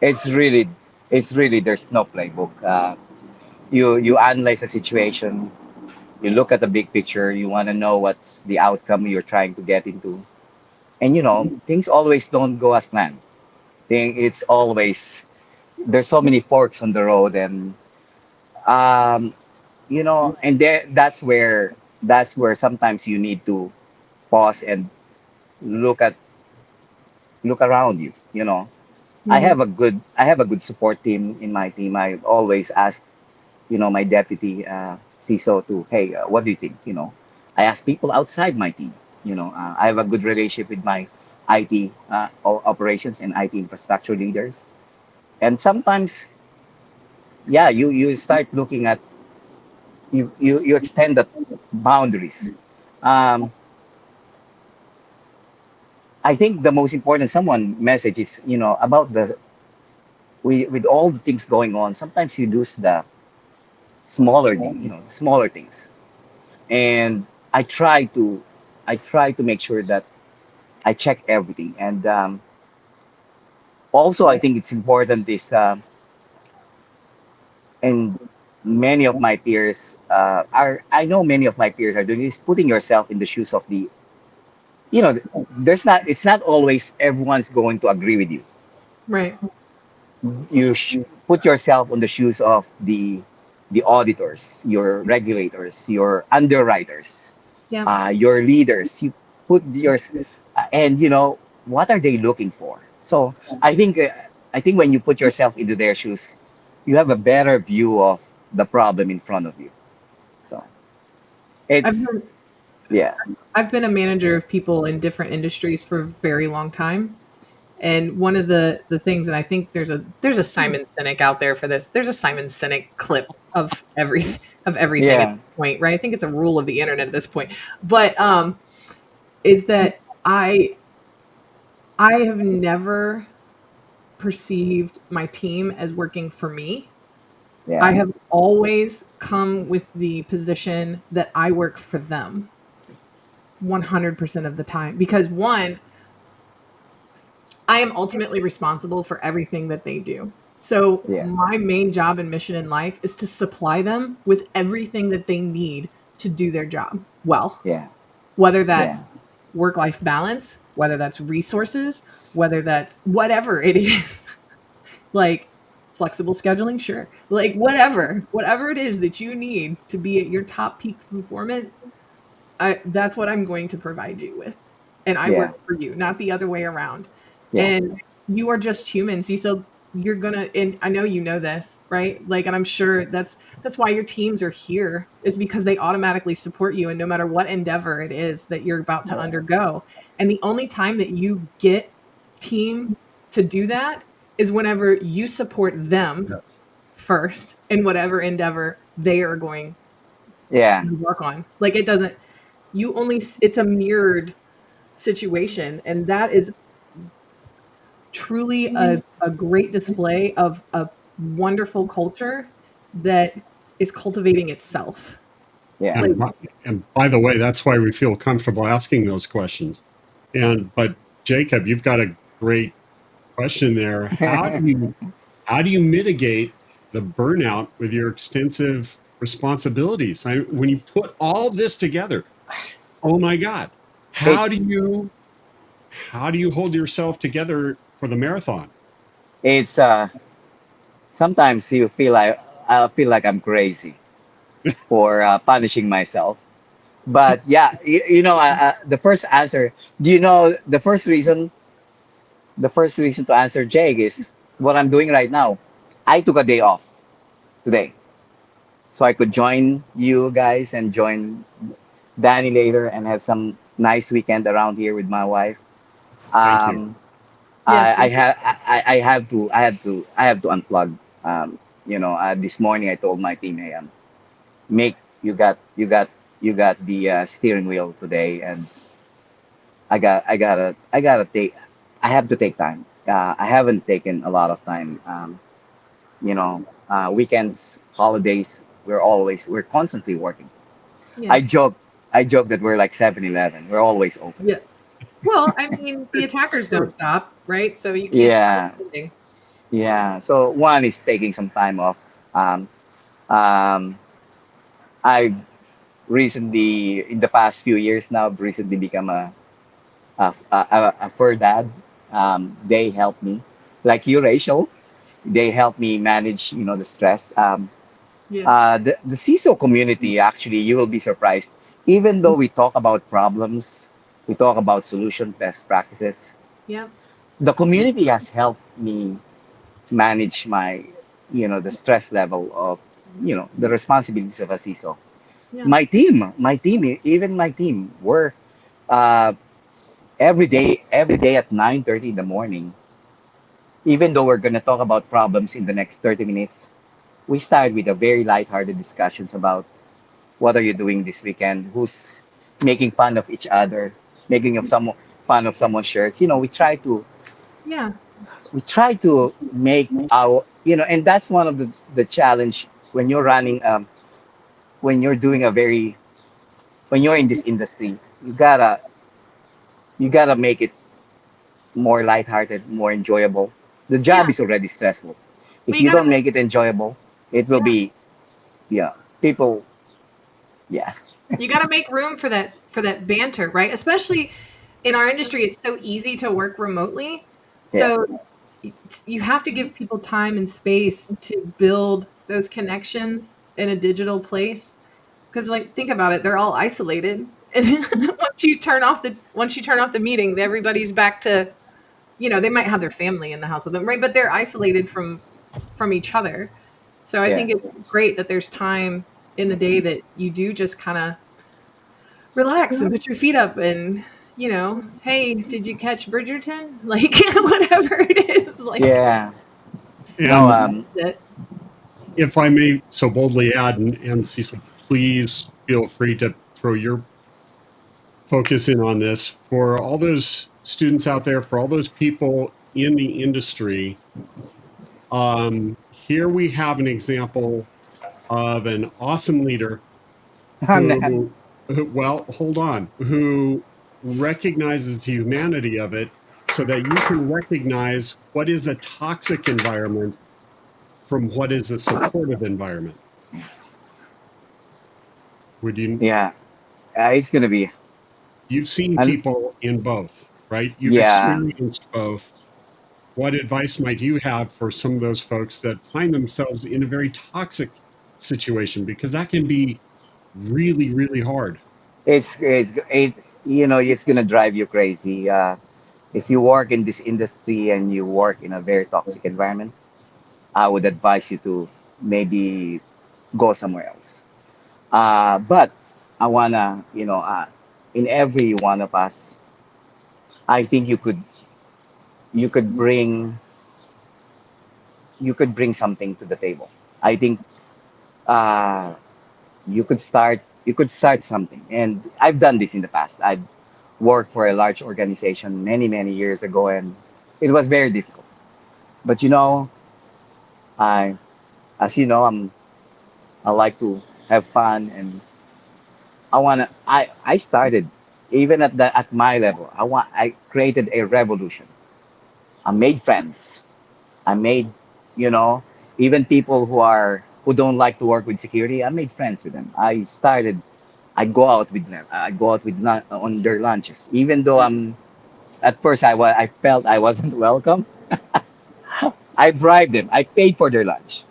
It's really, it's really there's no playbook. You analyze a situation. You look at the big picture. You want to know what's the outcome you're trying to get into. And things always don't go as planned. It's always there's so many forks on the road, and um, and there that's where sometimes you need to pause and look at look around you. Mhm. I have a good support team in my team. I always ask my deputy CISO to, hey, what do you think? I ask people outside my team. I have a good relationship with my IT operations and IT infrastructure leaders. And sometimes, yeah, you start looking at you extend the boundaries. Um, I think the most important someone message is about the we with all the things going on. Sometimes you lose the smaller things. And I try to I try to make sure that I check everything. And also, I think it's important is and many of my peers are I know many of my peers are doing this, putting yourself in the shoes of the there's not it's not always everyone's going to agree with you. Right. Put yourself on the shoes of the auditors, your regulators, your underwriters, Yeah. your leaders. You put your and what are they looking for? So I think when you put yourself into their shoes, you have a better view of the problem in front of you. So I've it's been yeah, I've been a manager of people in different industries for a very long time. And one of the things, and I think there's a Simon Sinek out there for this. There's a Simon Sinek clip of everything at yeah, this point, right? I think it's a rule of the internet at this point. But is that I have never perceived my team as working for me. I yeah, have always come with the position that I work for them 100% of the time because one, I am ultimately responsible for everything that they do. So, yeah, my main job and mission in life is to supply them with everything that they need to do their job well, yeah, whether yeah, that's work life balance, whether that's resources, whether that's whatever it is, like flexible scheduling, sure. Like whatever it is that you need to be at your top peak performance, that's what I'm going to provide you with. And I Yeah. work for you, not the other way around. Yeah. And you are just human. See, so you're gonna, and I know you know this, right? Like, and I'm sure that's why your teams are here, is because they automatically support you, and no matter what endeavor it is that you're about to undergo. And the only time that you get team to do that is whenever you support them Yes. first in whatever endeavor they are going Yeah. to work on. Like, it doesn't, you only, it's a mirrored situation. And that is truly a great display of a wonderful culture that is cultivating itself. Yeah. Like, And by the way, that's why we feel comfortable asking those questions. But Jacob, you've got a great question there. How do you mitigate the burnout with your extensive responsibilities? When you put all this together, oh my God, how do It's you hold yourself together for the marathon? it's sometimes you feel like I feel like I'm crazy for punishing myself. But yeah, the first answer. Do you know the first reason? The first reason to answer Jake is what I'm doing right now. I took a day off today, so I could join you guys and join Danny later and have some nice weekend around here with my wife. Thank you. Um, yes, I have to unplug. This morning I told my team, hey, make you got the steering wheel today, and I gotta take I have to take time. I haven't taken a lot of time. Weekends, holidays, we're constantly working. yeah, I joke I joke that we're like 7-Eleven. We're always open. yeah. Well, I mean, the attackers don't stop, right? So you can't stop Yeah, anything. yeah. So one is taking some time off. Um, um, I recently, in the past few years now, I've recently become a fur dad. They help me, like you, Rachel. They help me manage, the stress. Yeah, The CISO community, actually, you will be surprised. Even though we talk about problems, we talk about solution best practices, yeah, the community has helped me manage the stress level of, the responsibilities of a CISO. yeah, Even my team, we're uh, every day at 9:30 in the morning, even though we're going to talk about problems in the next 30 minutes, we start with a very lighthearted discussions about what are you doing this weekend, who's making fun of each other, making of some fun of someone's shirts. yeah, We try to make our, and that's one of the challenge when you're running, when you're doing a very, when you're in this industry, you gotta make it more lighthearted, more enjoyable. The yeah. job is already stressful. But If you you gotta don't make, make it enjoyable, it will yeah, be, yeah, people, yeah, you gotta make room for that banter, right? Especially in our industry, it's so easy to work remotely. yeah, So you have to give people time and space to build those connections in a digital place. Because, like, think about it, they're all isolated. And once you turn off the meeting, everybody's back to, they might have their family in the house with them, right? But they're isolated from each other. So I yeah, think it's great that there's time in the day that you do just kind of relax and put your feet up and, hey, did you catch Bridgerton? Like, whatever it is, like, yeah. No, And that. if I may so boldly add, and Cecil, please feel free to throw your focus in on this for all those students out there, for all those people in the industry. Here we have an example of an awesome leader well, hold on, who recognizes the humanity of it so that you can recognize what is a toxic environment from what is a supportive environment. Would you, yeah. It's gonna be, you've seen and people in both, right? You've yeah, experienced both. What advice might you have for some of those folks that find themselves in a very toxic situation? Because that can be really, really hard. it's gonna drive you crazy. If you work in this industry and you work in a very toxic environment, I would advise you to maybe go somewhere else. But I wanna, in every one of us, I think you could bring you could bring something to the table. I think uh, you could start something, and I've done this in the past. I've worked for a large organization many years ago, and it was very difficult. But I as you know, I like to have fun, and I started even at my level. I created a revolution. I made friends. I made, you know, even people who don't like to work with security. I made friends with them. I go out with them. I go out with on their lunches. Even though at first I felt I wasn't welcome. I bribed them. I paid for their lunch.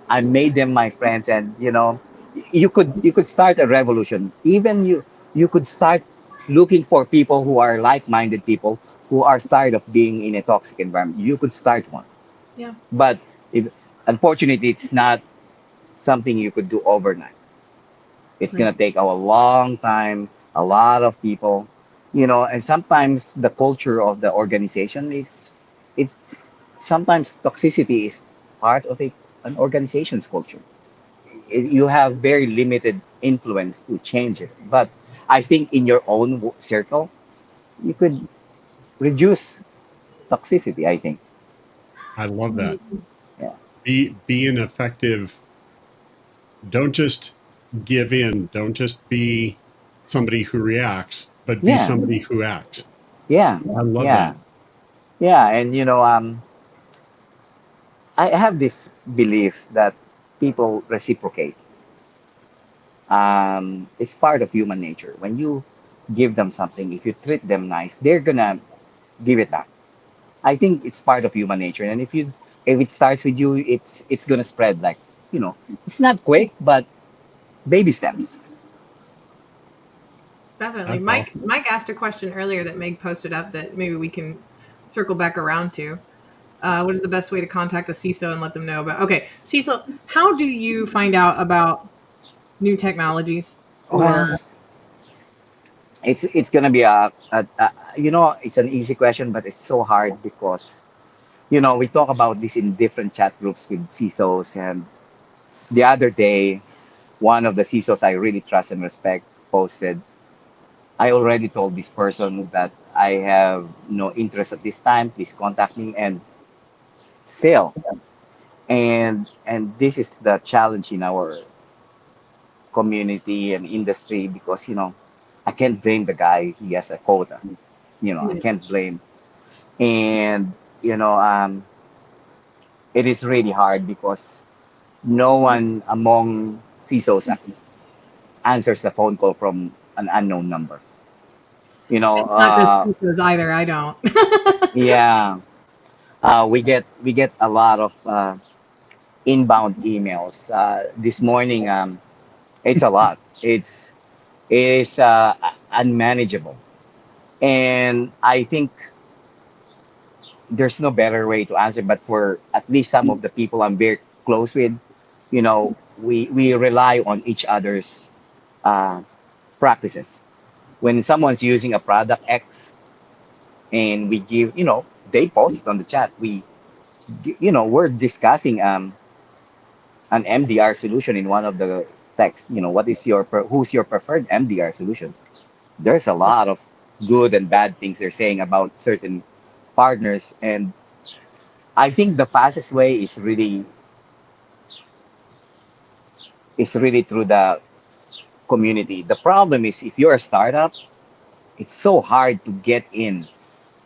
I made them my friends, and you could start a revolution. Even you could start looking for people who are like-minded people who are tired of being in a toxic environment. You could start one, Yeah. but if unfortunately it's not something you could do overnight. It's Right. gonna take a long time, a lot of people, and sometimes the culture of the organization is it. Sometimes toxicity is part of an organization's culture. You have very limited influence to change it. But I think in your own circle, you could reduce toxicity. I think. I love that. Mhm. Yeah. Be an effective. Don't just give in. Don't just be somebody who reacts, but be Yeah. somebody who acts. Yeah. I love Yeah. that. Yeah. And I have this belief that people reciprocate. It's part of human nature. When you give them something, if you treat them nice, they're gonna give it back. I think it's part of human nature, and if it starts with you, it's gonna spread like it's not quick, but baby steps. Definitely. That's Mike awesome. Mike asked a question earlier that Meg posted up that maybe we can circle back around to. What is the best way to contact a CISO and let them know about? Okay, Cecil, how do you find out about new technologies or Well, it's gonna be it's an easy question, but it's so hard because we talk about this in different chat groups with CISOs, and the other day, one of the CISOs I really trust and respect posted, I already told this person that I have no interest at this time. Please contact me, and still. And this is the challenge in our community and industry because I can't blame the guy. He has a quota. I yeah, can't blame. And it is really hard because no one among CISOs answers the phone call from an unknown number. You know, it's not just uh, CISOs either. I don't. yeah, we get a lot of inbound emails. This morning, it's a lot. It's unmanageable. And I think there's no better way to answer, but for at least some of the people I'm very close with, we rely on each other's uh, practices. When someone's using a product X and we give, they post it on the chat, we're discussing an MDR solution in one of the texts. What is who's your preferred MDR solution? There's a lot of good and bad things they're saying about certain partners, and I think the fastest way is really through the community. The problem is if you're a startup, it's so hard to get in.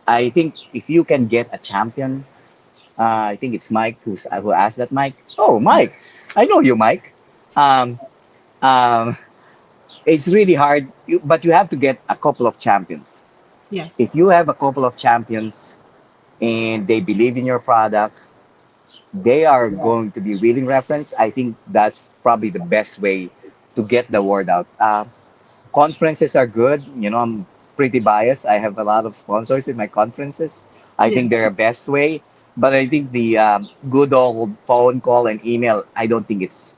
I think if you can get a champion, I think it's Mike who asked that. Mike. Oh, Mike, I know you, Mike. Um, um, it's really hard, but you have to get a couple of champions. Yeah. If you have a couple of champions and they believe in your product, they are going to be willing reference. I think that's probably the best way to get the word out. Conferences are good. I'm pretty biased. I have a lot of sponsors in my conferences. I Yeah. think they're a best way. But I think the good old phone call and email, I don't think it's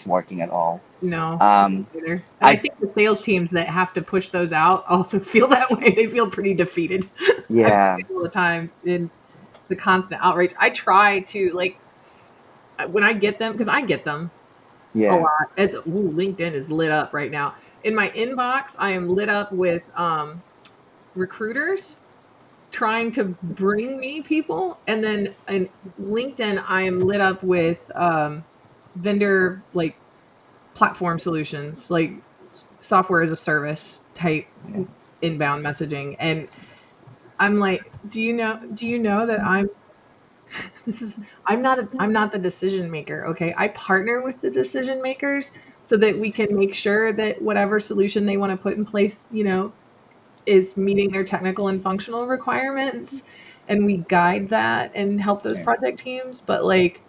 working at all. No, Um, either. And I I think the sales teams that have to push those out also feel that way. They feel pretty defeated. I feel yeah, it all the time in the constant outrage. I try to like when I get them because I get them a yeah, lot. LinkedIn is lit up right now. In my inbox, I am lit up with recruiters trying to bring me people, and then in LinkedIn, I am lit up with vendor like platform solutions, like software as a service type yeah, inbound messaging. And I'm like, do you know that this is I'm not the decision maker, okay? I partner with the decision makers so that we can make sure that whatever solution they want to put in place, is meeting their technical and functional requirements, and we guide that and help those yeah, project teams. But like,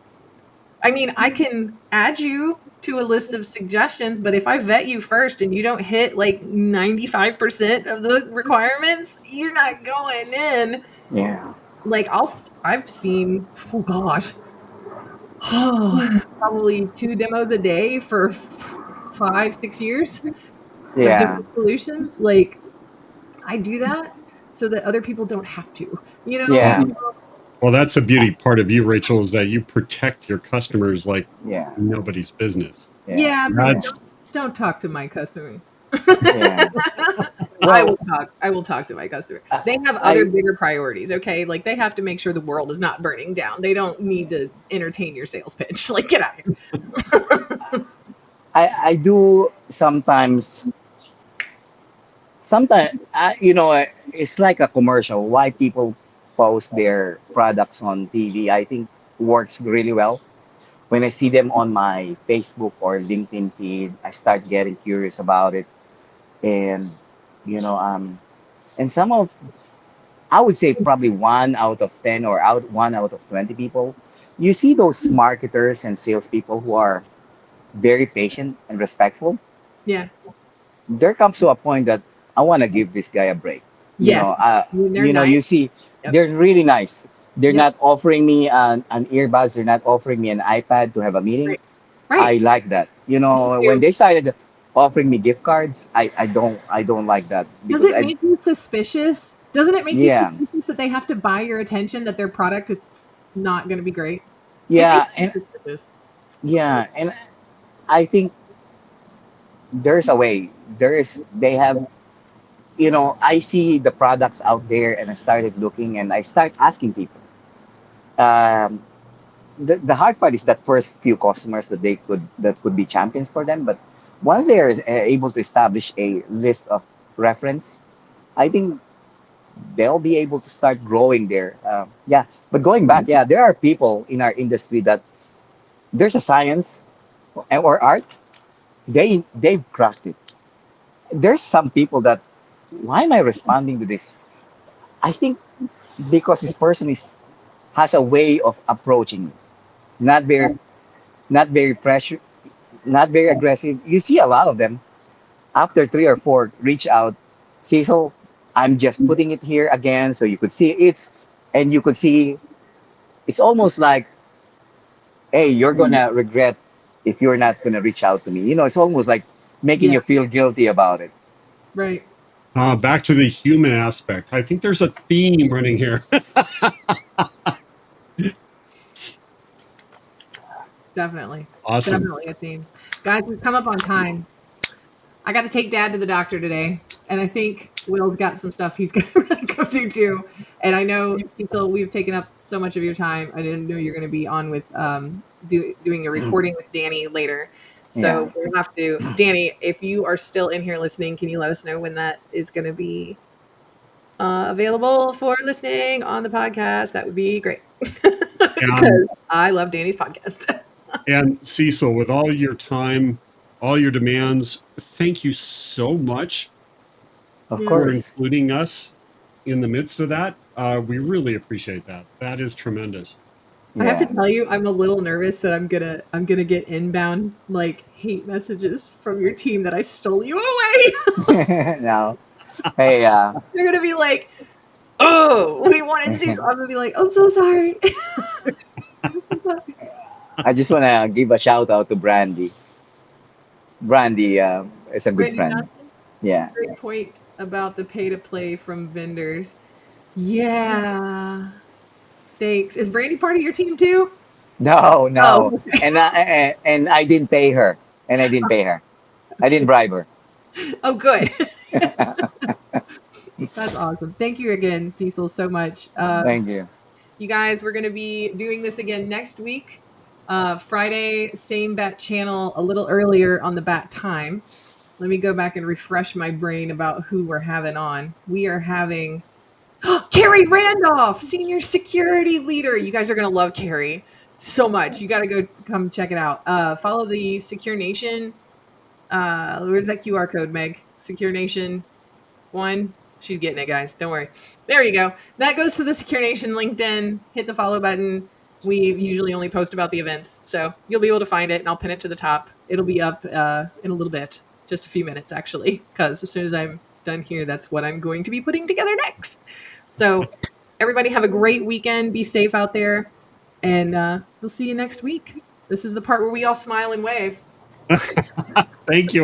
I mean, I can add you to a list of suggestions, but if I vet you first and you don't hit like 95% of the requirements, you're not going in. yeah, Like I've seen, oh gosh, probably 2 demos a day for 5, 6 years of yeah, different solutions. Like I do that so that other people don't have to, Well, yeah, well, that's the beauty part of you, Rachel, is that you protect your customers like yeah, nobody's business. yeah, Yeah, but yeah, That's don't talk to my customer. yeah. I will Well, talk. I will talk to my customer. I, They have other I bigger priorities, okay? Like they have to make sure the world is not burning down. They don't need to entertain your sales pitch. Like get out of here. I do sometimes it's like a commercial. Why people post their products on TV, I think works really well. When I see them on my Facebook or LinkedIn feed, I start getting curious about it. And you know and some of I would say probably 1 out of 10 or out 1 out of 20 people, you see those marketers and salespeople who are very patient and respectful. Yeah. There comes to a point that I want to give this guy a break. Yes. I mean, they're nice. You see, Yep. they're really nice. They're Yep. not offering me an earbuds. They're not offering me an iPad to have a meeting. Right. I Right. like that. Me When too. they started offering me gift cards, I don't like that Does because it make you suspicious? Doesn't it make you yeah, suspicious that they have to buy your attention, that their product is not going to be great? It makes yeah, you and suspicious. and I think there's a way. They have, I see the products out there and I started looking and I start asking people. Um, the hard part is that first few customers that could be champions for them, but once they are able to establish a list of reference, I think they'll be able to start growing there. Yeah, but going back, yeah, there are people in our industry that there's a science or art. They've cracked it. There's some people that why am I responding to this? I think because this person is has a way of approaching you, not very not very pressure, not very aggressive. You see a lot of them after three or four reach out. Cecil, I'm just putting it here again so you could see and you could see it's almost like, hey, you're gonna regret if you're not gonna reach out to me. It's almost like making Yeah. you feel guilty about it. Right. back to the human aspect. I think there's a theme running here. Definitely. Awesome. Definitely a theme. Guys, we've come up on time. I got to take Dad to the doctor today, and I think Will's got some stuff he's going to go to too. And I know, Cecil, we've taken up so much of your time. I didn't know you're going to be on with doing a recording with Danny later. Yeah. So we'll have to, Danny, if you are still in here listening, can you let us know when that is going to be available for listening on the podcast? That would be great And because I love Danny's podcast. and Cecil, with all your time, all your demands, thank you so much Of Yeah. for course. including us in the midst of that. We really appreciate that. That is tremendous. I have to Yeah. tell you, I'm a little nervous that I'm gonna get inbound like hate messages from your team that I stole you away. No. Hey, They're gonna be like, "Oh, we wanted Cecil." I'm gonna be like, "I'm so sorry." I'm so sorry. I just want to give a shout out to Brandy. Brandy is a good Brandy friend. Johnson, Yeah. great point about the pay to play from vendors. Yeah. Thanks. Is Brandy part of your team too? No, Oh, no. okay. And I didn't pay her. And I didn't pay her. I didn't Okay. bribe her. Oh, good. That's awesome. Thank you again, Cecil, so much. Thank you. You guys, we're going to be doing this again next week. Friday, same bat channel, a little earlier on the bat time. Let me go back and refresh my brain about who we're having on. We are having Carrie Randolph, senior security leader. You guys are going to love Carrie so much. You got to go come check it out. Follow the Secure Nation. Where's that QR code, Meg? Secure Nation 1. She's getting it, guys. Don't worry. There you go. That goes to the Secure Nation LinkedIn. Hit the follow button. We usually only post about the events, so you'll be able to find it, and I'll pin it to the top. It'll be up in a little bit, just a few minutes actually, because as soon as I'm done here, that's what I'm going to be putting together next. So, everybody have a great weekend. Be safe out there, and we'll see you next week. This is the part where we all smile and wave. Thank you.